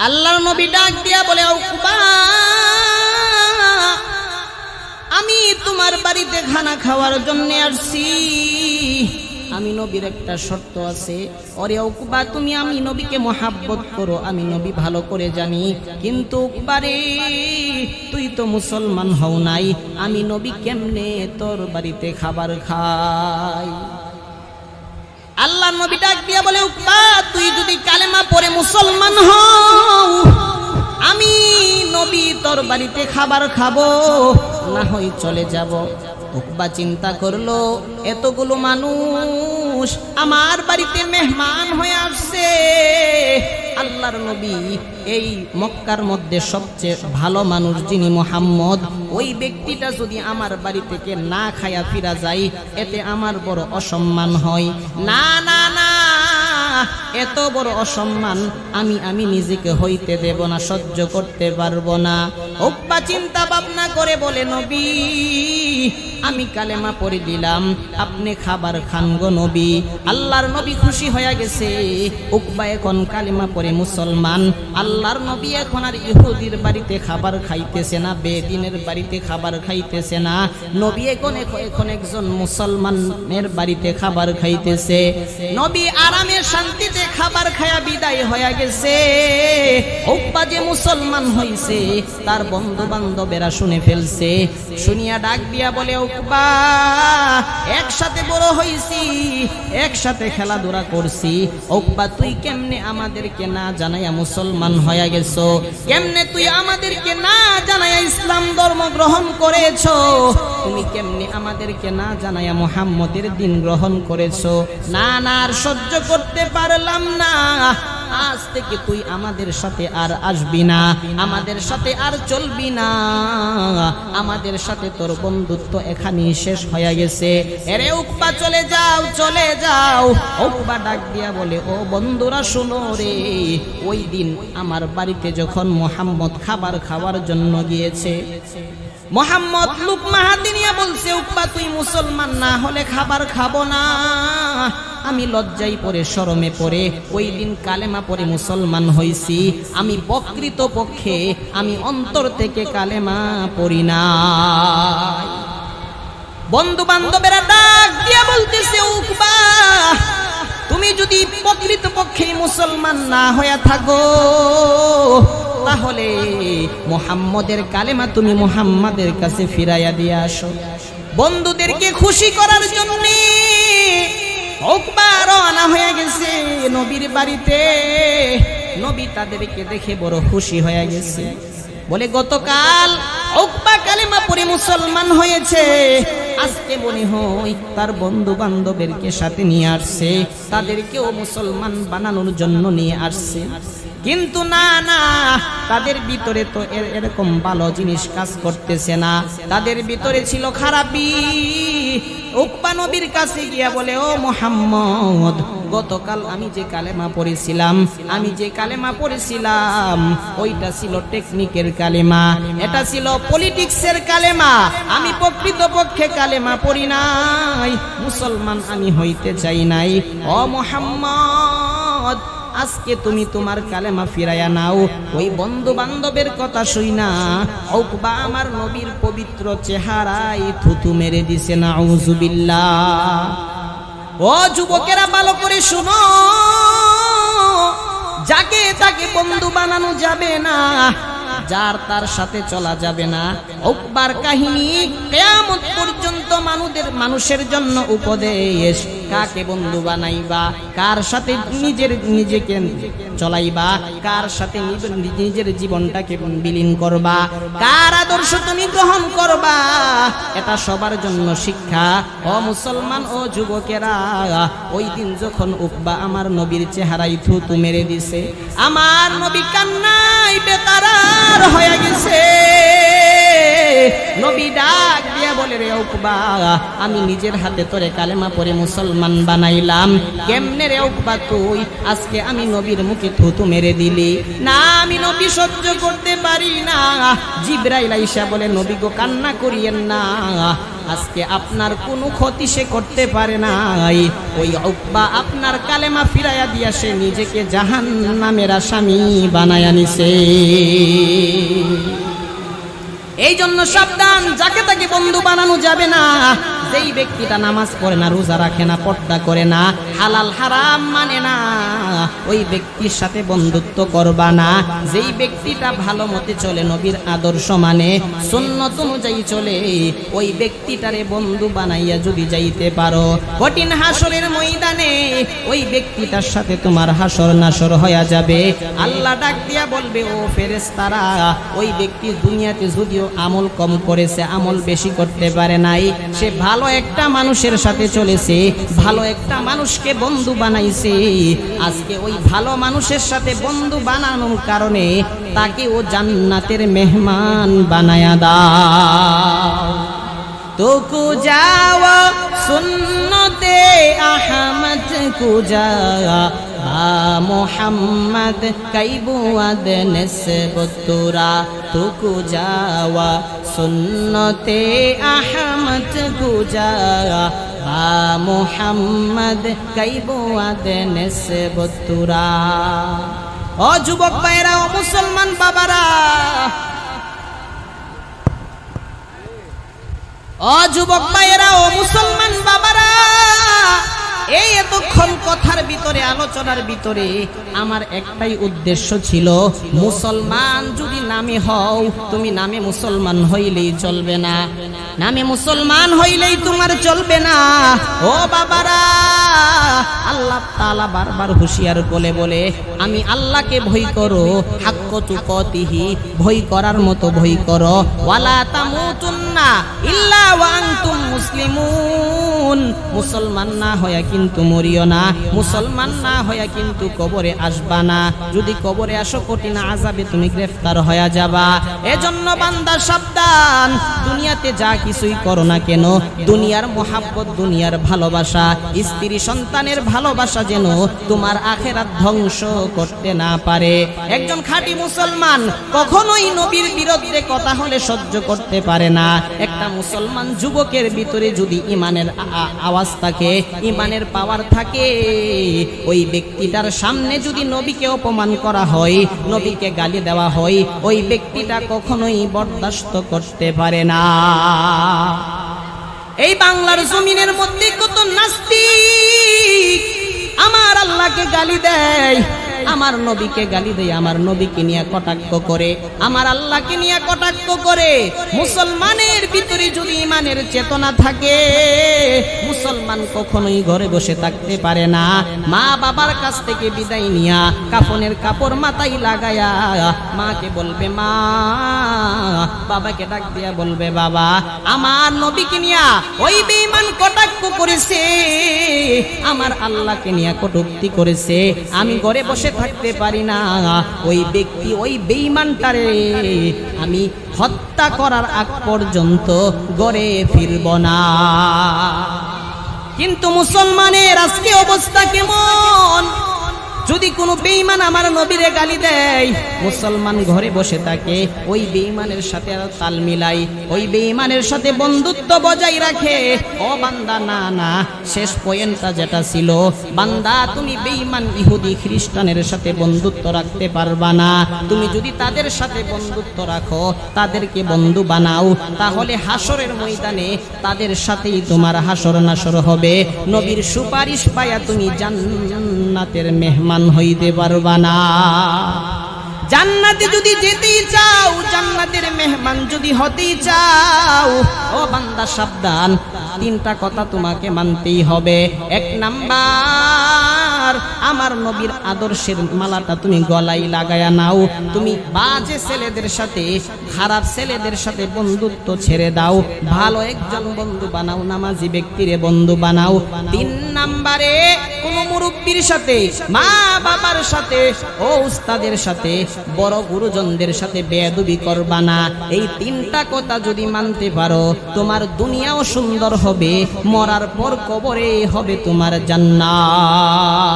আল্লাহর নবী ডাক দিয়া বলে, উকবা, আমি তোমার বাড়িতে খানা খাওয়ার জন্য আসছি, আমি নবীর একটা শর্ত আছে। ওরে উকবা, তুমি আমি নবীকে মহাব্বত করো, আমি নবী ভালো করে জানি, কিন্তু উকবা রে, তুই তো মুসলমান হও নাই, আমি নবী কেমনে তোর বাড়িতে খাবার খাই? আল্লাহর নবী ডাক দিয়া বলে উকবা তুই যদি কালেমা পড়ে মুসলমান হও আমি নবী তোর বাড়িতে খাবার খাবো না হয় চলে যাব। উকবা চিন্তা করলো এতগুলো মানুষ আমার বাড়িতে মেহমান হয়ে আসছে, আল্লাহর নবী এই মক্কার মধ্যে সবচেয়ে ভালো মানুষ যিনি মুহাম্মদ, ওই ব্যক্তিটা যদি আমার বাড়ি থেকে না খায়া ফিরা যায় এতে আমার বড় অসম্মান হয়। না না না, এত বড় অসম্মান আমি নিজেকে হইতে দেব না, সহ্য করতে পারবো না। উকবা চিন্তা ভাবনা করে বলে নবী আমি কালেমা পড়ে দিলাম, আপনি খাবার খান গো নবী। আল্লাহর নবী খুশি হয়ে গেছে, উকবা এখন কালেমা পড়ে মুসলমান। আল্লাহর নবী এখন আর ইহুদির বাড়িতে খাবার খাইতেছে না, বেদিনের বাড়িতে খাবার খাইতেছে না, নবী এখন একজন মুসলমানের বাড়িতে খাবার খাইতেছে। নবী আরামে শান্তিতে খাবার খায়া বিদায় হয়ে গেছে। উকবা যে মুসলমান হইছে তার বন্ধু বান্ধবেরা শুনে ফেলছে, শুনিয়া ডাক দিয়া বলে উকবা একসাথে বড় হইছি, একসাথে খেলাধুলা করছি, উকবা তুই কেমনে আমাদেরকে না জানাইয়া মুসলমান হয়ে গেছো, কেমনে তুই আমাদেরকে না জানাইয়া ইসলাম ধর্ম গ্রহণ করেছো, তুমি কেমনে আমাদেরকে না জানাইয়া মুহাম্মদের দিন গ্রহণ করেছো। না না, আর সহ্য করতে পারলাম না, আজ থেকে তুই আমাদের সাথে আর আসবি না, আমাদের সাথে আর চলবি না, আমাদের সাথে তোর বন্ধুত্ব এখানেই শেষ হয়ে গেছে। এরে উকবা চলে যাও, চলে যাও। উকবা ডাক দিয়া বলে ও বন্ধুরা শোনো রে, ওই দিন আমার বাড়িতে যখন মুহাম্মদ খাবার খাওয়ার জন্য গিয়েছে, মুহাম্মদ লুকমা হাতে নিয়ে বলছে উকবা তুই মুসলমান না হলে খাবার খাবো না। আমি লজ্জায় পড়ে শরমে পড়ে ওই দিন কালেমা পড়ে মুসলমান হইছি, আমি প্রকৃত পক্ষে আমি অন্তর থেকে কালেমা পড়ি না। বন্ধু বান্ধবেরা ডাক দিয়া বলতেছে উকবা তুমি যদি প্রকৃত পক্ষে মুসলমান না হয়ে থাকো তাহলে মুহাম্মদের কালেমা তুমি মুহাম্মাদের কাছে ফিরাইয়া দিয়ে আসো। বন্ধুদেরকে খুশি করার জন্য উকবা রওনা হয়ে গেছে নবীর বাড়িতে। নবী তাদেরকে দেখে বড় খুশি হয়ে গেছে, বলে গতকাল উকবা কালেমা পড়ে মুসলমান হয়েছে, আজকে মনে হয় তার বন্ধু বান্ধবদেরকে সাথে নিয়ে আসছে, তাদেরকেও মুসলমান বানানোর জন্য নিয়ে আসছে। কিন্তু না না, তাদের ভিতরে তো এরকম ভালো জিনিস কাজ করতেছে না, তাদের ভিতরে ছিল খারাপি। উকবা নবীর কাছে গিয়া বলে ও মুহাম্মদ গতকাল আমি যে কালেমা পড়েছিলাম ওইটা ছিল টেকনিকের কালেমা, এটা ছিল পলিটিক্সের কালেমা, আমি প্রকৃতপক্ষে কালেমা পড়ি নাই, মুসলমান আমি হইতে চাই নাই। ও মুহাম্মদ আজকে তুমি তোমার কালেমা ফিরাইয়া নাও। ওই বন্ধু বান্ধবের কথা শুইনা উকবা আমার নবীর পবিত্র চেহারায় থুতু মেরে দিছে, নাউযুবিল্লাহ। ও যুবকেরা ভালো করে শুনো, যাকে তাকে বন্ধু বানানো যাবে না, যার তার সাথে চলা যাবে না। উকবার কাহিনী কিয়ামত পর্যন্ত মানুষের জন্য উপদেশ, কাকে বন্ধু বানাইবা, কার সাথে নিজেকে চলাইবা, কার সাথে নিজের জীবনটাকে বিলীন করবা, কার আদর্শ তুমি গ্রহণ করবা, এটা সবার জন্য শিক্ষা। ও মুসলমান ও যুবকেরা, ওই দিন যখন উকবা আমার নবীর চেহারায় থুতু মেরে দিছে, আমার নবী কান্নায় বেকারার হয়ে গেছে। নবী ডাক দিয়া বলে রে উকবা আমি নিজের হাতে তোরে কালেমা পড়ে মুসলমান বানাইলাম, কেমনে রে উকবা তুই আজকে আমি নবীর মুখে থুতু মেরে দিলি? না আমি নবী সহ্য করতে পারি না। জিবরাইল আইসা বলে নবী গো কান্না করিয়েন না, আজকে আপনার কোনো ক্ষতি সে করতে পারে নাই। ওই উকবা আপনার কালেমা ফিরাইয়া দিয়া সে নিজেকে জাহান্নামের আসামি বানায়া নিছে। এই জন্য সাবধান, যাকে তাকে বন্ধু বানানো যাবে না, যেই ব্যক্তিটা নামাজ পড়ে না, রোজা রাখে না, পর্দা করে না, হালাল হারাম মানে না, ওই ব্যক্তির সাথে বন্ধুত্ব করবা না। যেই ব্যক্তিটা ভালো মতে চলে, নবীর আদর্শ মানে, সুন্নত অনুযায়ী চলে, ওই ব্যক্তিটারে বন্ধু বানাইয়া যদি যাইতে পারো, কঠিন হাসরের ময়দানে ওই ব্যক্তিটার সাথে তোমার হাসর নাসর হয়ে যাবে। আল্লাহ ডাক দিয়া বলবে, ও ফেরেশতারা, ওই ব্যক্তি দুনিয়াতে যদিও আমল কম করেছে, আমল বেশি করতে পারে নাই, সে ভালো একটা মানুষের সাথে চলেছে, ভালো একটা মানুষকে বন্ধু বানাইছে, আজকে ওই ভালো মানুষের সাথে বন্ধু বানানোর কারণে তাকে ও জান্নাতের মেহমান বানায়া দাও। তো কুজাওয়া সুন্নতে আহমদ কুজা মোহাম্মদ কাইবুয়াদ নিসবতুরা, তো কুজাওয়া সুন্নতে আহমদ কুজা মোহাম্মদ কাইবুয়াদ নিসবতুরা। ও যুবক ভাইরা, ও মুসলমান বাবারা, ও যুবক ভাইয়েরা, ও মুসলমান বাবারা, এই এতক্ষণ কথার ভিতরে, আলোচনার ভিতরে আমার একটাই উদ্দেশ্য ছিল, মুসলমান যদি নামে হও, তুমি নামে মুসলমান হইলেই চলবে না, নামে মুসলমান হইলেই তোমার চলবে না। ও বাবারা, আল্লাহ তাআলা বারবার হুঁশিয়ার বলে বলে, আমি আল্লাহকে ভয় করো, হাক্ক তুকাতিহি, ভয় করার মতো ভয় করো, ওয়ালা তামুতুন্না ইল্লা ওয়া আনতুম মুসলিমুন, মুসলমান না হইয়া কিন্তু মরিও না, মুসলমান না হইয়া কিন্তু কবরে আসবা না, যদি কবরে আসো কঠিন আযাবে তুমি গ্রেফতার হয়ে যাবা। এজন্য বান্দা সাবধান, দুনিয়াতে যা কিছুই করো না কেন, দুনিয়ার মোহাব্বত, দুনিয়ার ভালোবাসা, স্ত্রী সন্তানের ভালোবাসা যেন তোমার আখিরাত ধ্বংস করতে না পারে। একজন খাঁটি মুসলমান কখনোই নবীর বিরুদ্ধে কথা হলে সহ্য করতে পারে না। একটা মুসলমান যুবকের ভিতরে যদি ইমানের আওয়াজ থাকে, ইমানের পাওয়ার থাকে, ওই ব্যক্তিটার সামনে যদি নবীকে অপমান করা হয়, নবীকে গালি দেওয়া হয়, ওই ব্যক্তিটা কখনোই বরদাস্ত করতে পারে না। এই বাংলার জমিনের মধ্যে কত নাস্তিক আমার আল্লাহকে গালি দেয়, আমার নবীকে গালি দেয়, আমার নবীকে নিয়ে কটাক্ষ করে, আমার আল্লাহকে নিয়ে কটাক্ষ করে। মুসলমানের ভিতরে যদি ইমানের চেতনা থাকে, মুসলমান কখনোই ঘরে বসে থাকতে পারে না। মা বাবার কাছ থেকে বিদায় নিয়া কাফনের কাপড় মাথায় লাগায়া মাকে বলবে মা, বাবাকে ডাক দিয়া বলবে বাবা, আমার নবীকে নিয়া ওই বেঈমান কটাক্ষ করেছে, আমার আল্লাহকে নিয়ে কটূক্তি করেছে, আমি ঘরে বসে থাকতে পারি না, ওই ব্যক্তি, ওই বেঈমানটারে আমি হত্যা করার আগ পর্যন্ত ঘরে ফিরব না। কিন্তু মুসলমানের আজকে অবস্থা কেমন? যদি কোনো বেঈমান আমার নবীরে গালি দেয়, মুসলমান ঘরে বসে থাকে, ওই বেঈমানের সাথে আর তাল মিলাই, ওই বেঈমানের সাথে বন্ধুত্ব বজায় রাখে। ও বান্দা, না না, শেষ পয়েন্টটা যেটা ছিল, বান্দা তুমি বেঈমান ইহুদি খ্রিস্টানের সাথে বন্ধুত্ব রাখতে পারবা না। তুমি যদি তাদের সাথে বন্ধুত্ব রাখো, তাদেরকে বন্ধু বানাও, তাহলে হাসরের ময়দানে তাদের সাথেই তোমার হাসর নাসর হবে। নবীর সুপারিশ পায়া তুমি জান্নাতের মেহমান হইতে পারবা না। জান্নাতে যদি যেতেই চাও, জান্নাতের মেহমান যদি হতেই চাও, ও বান্দা সাবধান, তিনটা কথা তোমাকে মানতেই হবে। এক নাম্বার, আমার নবীর আদর্শের মালাটা তুমি গলায় লাগায়া নাও। তুমি বাজে ছেলেদের সাথে, খারাপ ছেলেদের সাথে বন্ধুত্ব ছেড়ে দাও, ভালো একজন বন্ধু বানাও, নামাজি ব্যক্তিরে বন্ধু বানাও। তিন নাম্বারে, কোন মুরব্বীর সাথে, মা বাবার সাথে, ও উস্তাদের সাথে, বড় গুরুজনদের সাথে বেয়াদবি করবা না। এই তিনটা কথা যদি মানতে পারো, তোমার দুনিয়াও সুন্দর হবে, মরার পর কবরে হবে তোমার জান্নাত।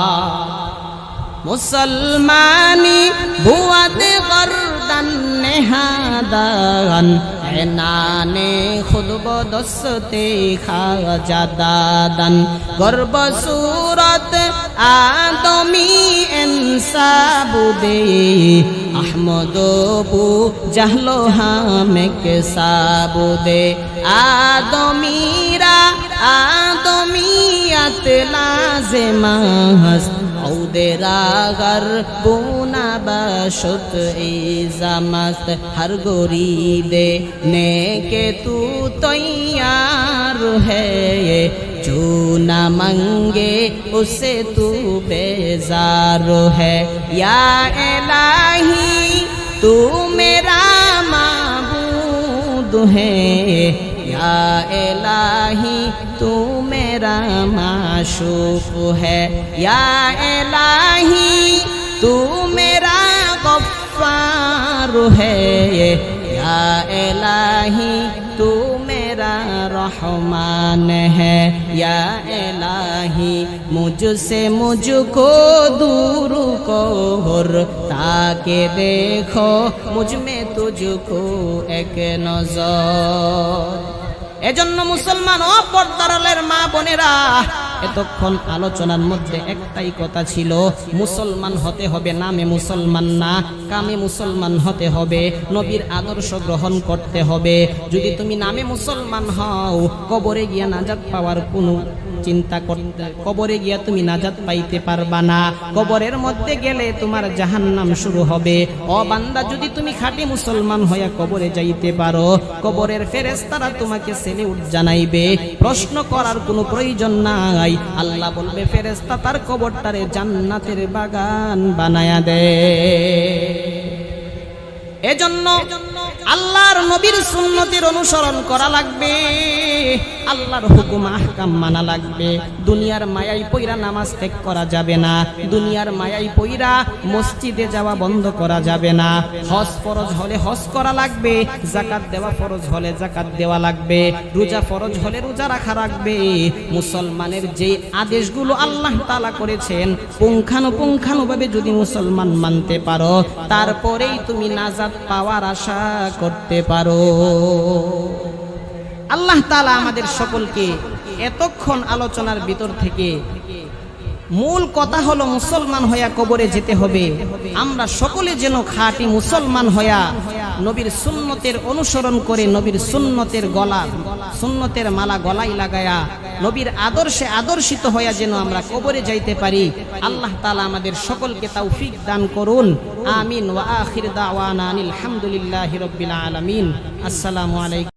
মুসলমানি বুয়াতে গরদান নেহাদান, এনানে খুদব দস্তে খাজাদাদান, গর্ব সুরত আদমি ইনসাবুদে, আহমদ বু জাহলো হামেক সাবুদে, আদমিরা আদমিয়াত লাজেমাস औदेरागर बुना बशुत इजामत हर गोरीदे ने के तू तैयार है जो न मंगे उसे तू बेजार है या इलाही तू मेरा माबूद है या इलाही तू मेरा माशूक है या इलाही तू मेरा गफ्फार है या इलाही तू मेरा रहमान है या इलाही मुझसे मुझको दूर कर ताकि देखो मुझ में तुझको एक नजर এজন্য মুসলমান ও পর্দারের মা বোনেরা এতক্ষণ আলোচনার মধ্যে একটাই কথা ছিল মুসলমান হতে হবে নামে মুসলমান না কামে মুসলমান হতে হবে নবীর আদর্শ গ্রহণ করতে হবে যদি তুমি নামে মুসলমান হও কবরে গিয়া নাজাত পাওয়ার কোনো চিন্তা করতে কবরে গিয়া তুমি নাজাত পাইতে পারবা না কবরের মধ্যে গেলে তোমার জাহান্নাম শুরু হবে ও বান্দা যদি তুমি খাঁটি মুসলমান হইয়া কবরে যাইতে পারো কবরের ফেরেশতারা তোমাকে সেলিউট জানাইবে প্রশ্ন করার কোনো প্রয়োজন নাই আল্লাহ বলবে ফেরেশতা তার কবরটারে জান্নাতের বাগান বানায়া দে এজন্য আল্লাহর নবীর সুন্নতের অনুসরণ করা লাগবে আল্লাহর হুকুম আহকাম মানা লাগবে দুনিয়ার মায়ায় পয়রা নামাজ ত্যাগ করা যাবে না দুনিয়ার মায়ায় পয়রা মসজিদে যাওয়া বন্ধ করা যাবে না হজ ফরজ হলে হজ করা লাগবে যাকাত দেওয়া ফরজ হলে যাকাত দেওয়া লাগবে রোজা ফরজ হলে রোজা রাখা লাগবে মুসলমানের যে আদেশগুলো আল্লাহ তাআলা করেছেন পুঙ্খানুপুঙ্খানুভাবে যদি মুসলমান মানতে পারো তারপরেই তুমি নাজাত পাওয়ার আশা করতে পারো আল্লাহ তাআলা আমাদের সকলকে এতক্ষণ আলোচনার ভিতর থেকে মূল কথা হলো মুসলমান হইয়া কবরে যেতে হবে আমরা সকলে যেন খাঁটি মুসলমান হইয়া নবীর সুন্নতের অনুসরণ করে নবীর সুন্নতের সুন্নতের মালা গলায় লাগায়া নবীর আদর্শে আদর্শিত হইয়া যেন আমরা কবরে যাইতে পারি আল্লাহ তাআলা আমাদের সকলকে তৌফিক দান করুন আমিন ওয়া আখির দাওয়ানা আলহামদুলিল্লাহি রাব্বিল আলামিন আসসালামু আলাইকুম